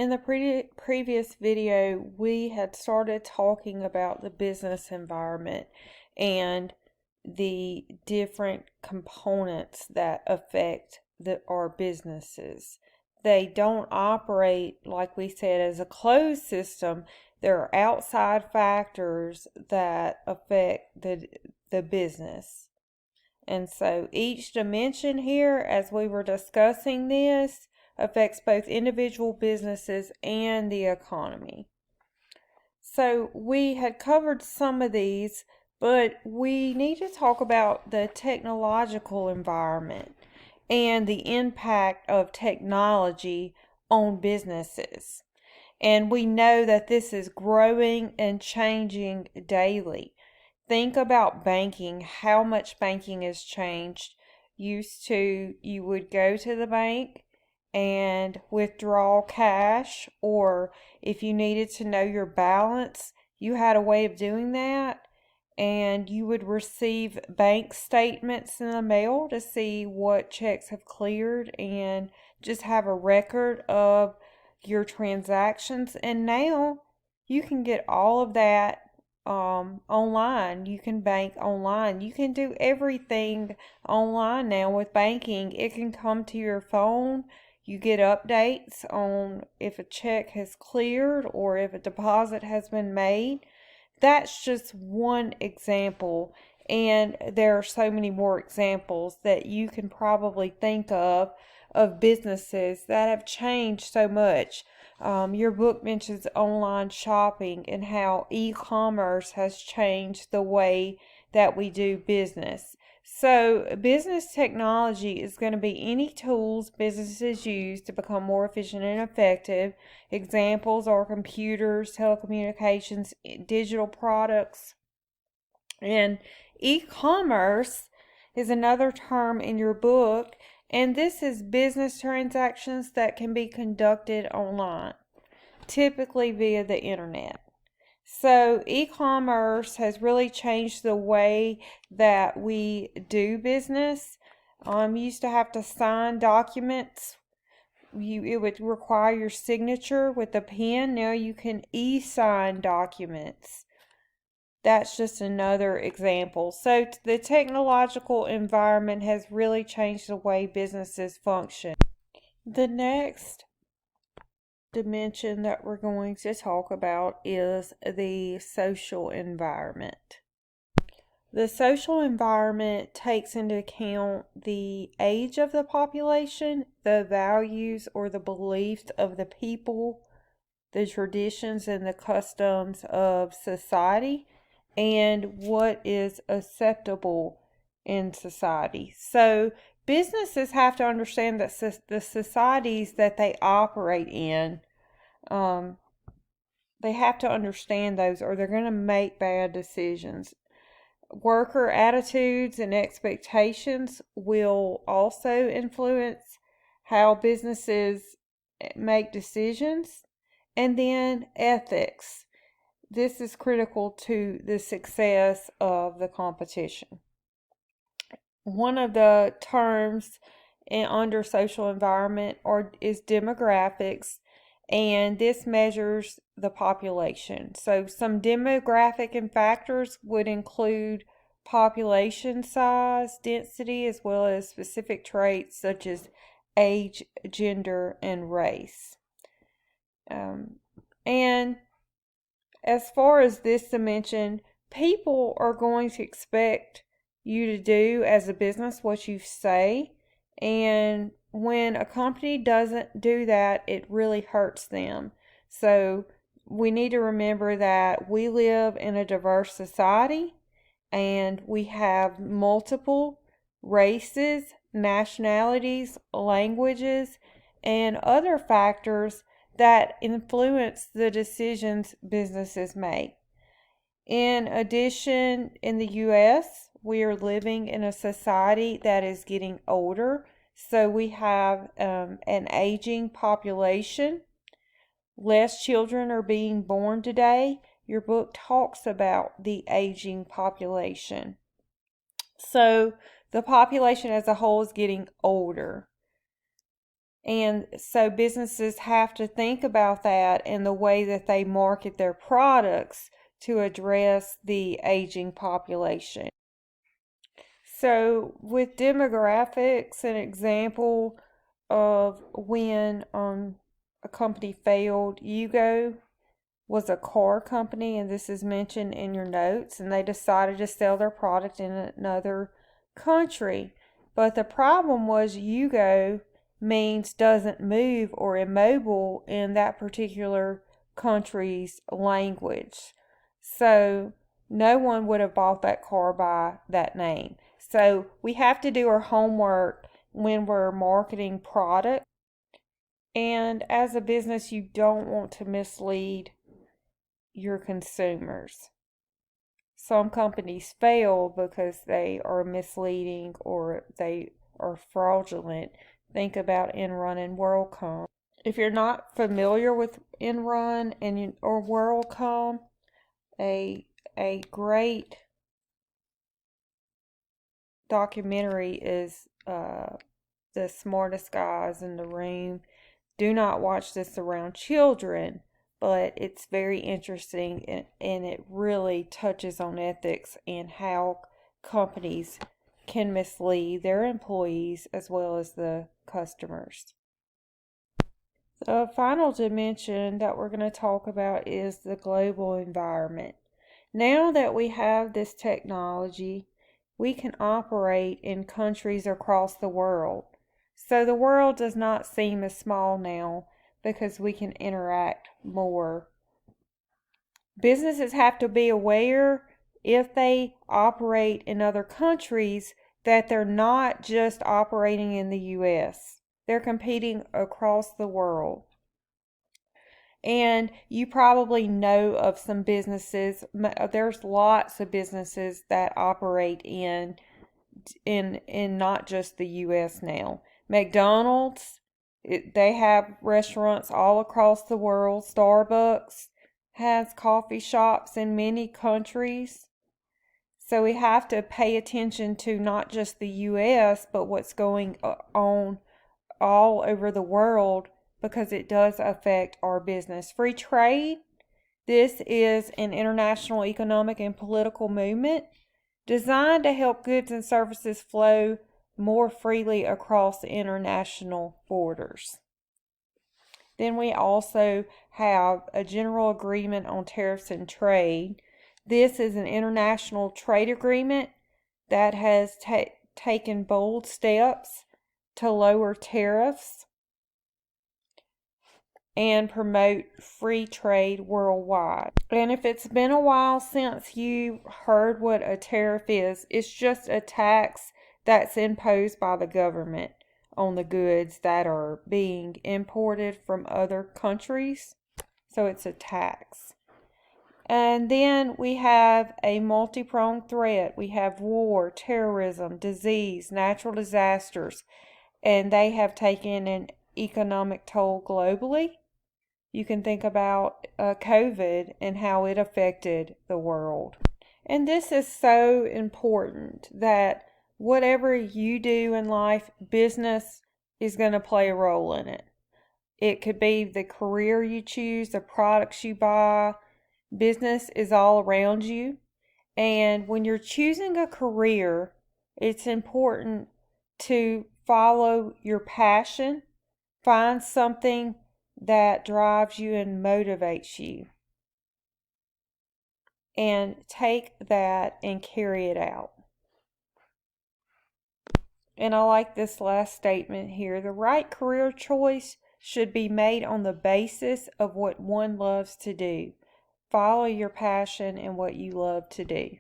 In the previous video, we had started talking about the business environment and the different components that affect our businesses. They don't operate, like we said, as a closed system. There are outside factors that affect the business. And so each dimension here, as we were discussing this, affects both individual businesses and the economy. So we had covered some of these, but we need to talk about the technological environment and the impact of technology on businesses. And we know that this is growing and changing daily. Think about banking, how much banking has changed. Used to, you would go to the bank and withdraw cash, or if you needed to know your balance, you had a way of doing that, and you would receive bank statements in the mail to see what checks have cleared and just have a record of your transactions. And now you can get all of that online. You can bank online. You can do everything online now with banking. It can come to your phone. You get updates on if a check has cleared or if a deposit has been made. That's just one example, and there are so many more examples that you can probably think of businesses that have changed so much. Your book mentions online shopping and how e-commerce has changed the way that we do business. So, business technology is going to be any tools businesses use to become more efficient and effective. Examples are computers, telecommunications, digital products, and e-commerce is another term in your book, and this is business transactions that can be conducted online, typically via the internet. So e-commerce has really changed the way that we do business. You used to have to sign documents. It would require your signature with a pen. Now you can e-sign documents. That's just another example. So the technological environment has really changed the way businesses function. The next dimension that we're going to talk about is the social environment. The social environment takes into account the age of the population, the values or the beliefs of the people, the traditions and the customs of society, and what is acceptable in society. So businesses have to understand that the societies that they operate in, they have to understand those, or they're going to make bad decisions. Worker attitudes and expectations will also influence how businesses make decisions. And then ethics. This is critical to the success of the competition. One of the terms under social environment is demographics, and this measures the population. So some demographic factors would include population size, density, as well as specific traits such as age, gender, and race. And as far as this dimension, people are going to expect you to do as a business what you say. And when a company doesn't do that, it really hurts them. So we need to remember that we live in a diverse society and we have multiple races, nationalities, languages, and other factors that influence the decisions businesses make. In addition, in the U.S., we are living in a society that is getting older. So we have an aging population. Less children are being born today. Your book talks about the aging population. So the population as a whole is getting older. And so businesses have to think about that and the way that they market their products to address the aging population. So with demographics, an example of when a company failed, Yugo was a car company, and this is mentioned in your notes, and they decided to sell their product in another country. But the problem was Yugo means doesn't move or immobile in that particular country's language. So no one would have bought that car by that name. So we have to do our homework when we're marketing product. And as a business, you don't want to mislead your consumers. Some companies fail because they are misleading or they are fraudulent. Think about Enron and WorldCom. If you're not familiar with Enron or WorldCom, a great documentary is The Smartest Guys in the Room. Do not watch this around children, but it's very interesting and it really touches on ethics and how companies can mislead their employees as well as the customers. The final dimension that we're going to talk about is the global environment. Now that we have this technology, we can operate in countries across the world. So the world does not seem as small now because we can interact more. Businesses have to be aware if they operate in other countries that they're not just operating in the U.S. They're competing across the world. And you probably know of some businesses. There's lots of businesses that operate in not just the U.S. now. McDonald's, they have restaurants all across the world. Starbucks has coffee shops in many countries. So we have to pay attention to not just the U.S., but what's going on all over the world, because it does affect our business. Free trade, this is an international economic and political movement designed to help goods and services flow more freely across international borders. Then we also have a general agreement on tariffs and trade. This is an international trade agreement that has taken bold steps to lower tariffs and promote free trade worldwide. And if it's been a while since you heard what a tariff is, it's just a tax that's imposed by the government on the goods that are being imported from other countries. So it's a tax. And then we have a multi-pronged threat. We have war, terrorism, disease, natural disasters, and they have taken an economic toll globally. You can think about COVID and how it affected the world. And this is so important that whatever you do in life, business is going to play a role in it. It could be the career you choose, the products you buy. Business is all around you. And when you're choosing a career, it's important to follow your passion. Find something that drives you and motivates you. And take that and carry it out. And I like this last statement here. The right career choice should be made on the basis of what one loves to do. Follow your passion and what you love to do.